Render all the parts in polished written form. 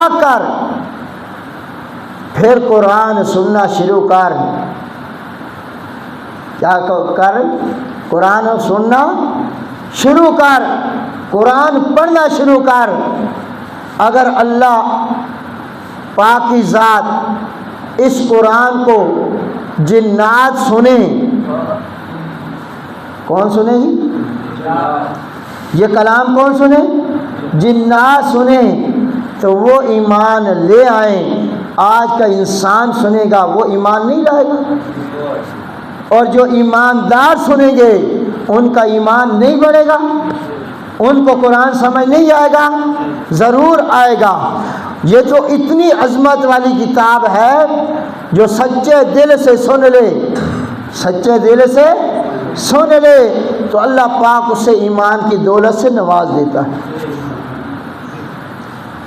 کر پھر قرآن سننا شروع کر. کیا کر؟ قرآن سننا شروع کر، قرآن پڑھنا شروع کر. اگر اللہ پاک کی ذات اس قرآن کو جنات سنیں، کون سنے گی؟ یہ کلام کون سنے؟ جنات سنیں تو وہ ایمان لے آئیں. آج کا انسان سنے گا وہ ایمان نہیں لائے گا، اور جو ایماندار سنیں گے ان کا ایمان نہیں بڑھے گا، ان کو قرآن سمجھ نہیں آئے گا. ضرور آئے گا. یہ جو اتنی عظمت والی کتاب ہے، جو سچے دل سے سن لے، سچے دل سے سن لے تو اللہ پاک اسے ایمان کی دولت سے نواز دیتا ہے.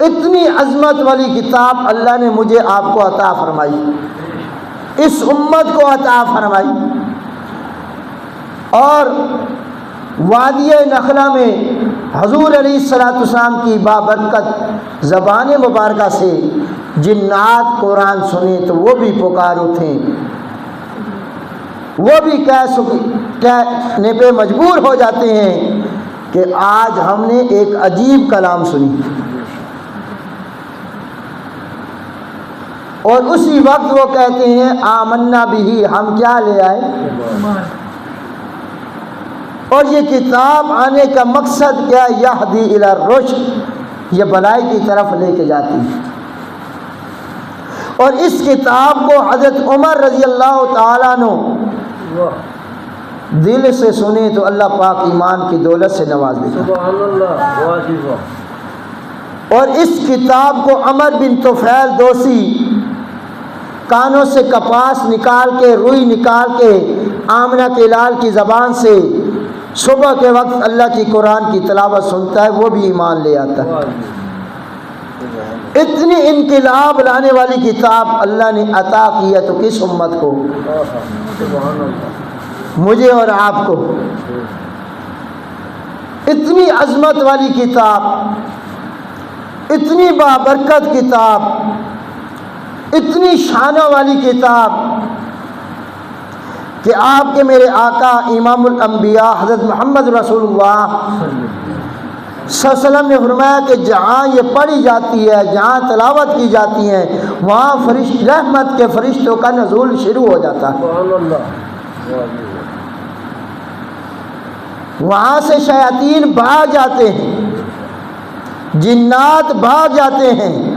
اتنی عظمت والی کتاب اللہ نے مجھے آپ کو عطا فرمائی، اس امت کو عطا فرمائی. اور وادی نخلا میں حضور علیہ الصلوۃ والسلام کی بابرکت زبان مبارکہ سے جنات قرآن سنیں تو وہ بھی پکار اٹھیں، وہ بھی کہنے پہ مجبور ہو جاتے ہیں کہ آج ہم نے ایک عجیب کلام سنی. اور اسی وقت وہ کہتے ہیں آمنا بھی، ہم کیا لے آئے. اور یہ کتاب آنے کا مقصد کیا؟ یہدی الی الرشد، یہ بھلائی کی طرف لے کے جاتی ہے. اور اس کتاب کو حضرت عمر رضی اللہ تعالیٰ عنہ دل سے سنے تو اللہ پاک ایمان کی دولت سے نواز دیتا. اور اس کتاب کو عمر بن طفیل دوسی کانوں سے کپاس نکال کے، روئی نکال کے آمنہ کے لال کی زبان سے صبح کے وقت اللہ کی قرآن کی تلاوت سنتا ہے، وہ بھی ایمان لے آتا ہے. اتنی انقلاب لانے والی کتاب اللہ نے عطا کی ہے تو کس امت کو؟ مجھے اور آپ کو. اتنی عظمت والی کتاب، اتنی بابرکت کتاب، اتنی شانہ والی کتاب کہ آپ کے میرے آقا امام الانبیاء حضرت محمد رسول اللہ صلی اللہ علیہ وسلم نے فرمایا کہ جہاں یہ پڑھی جاتی ہے، جہاں تلاوت کی جاتی ہے، وہاں رحمت کے فرشتوں کا نزول شروع ہو جاتا ہے. وہاں سے شیاطین بھاگ جاتے ہیں، جنات بھاگ جاتے ہیں.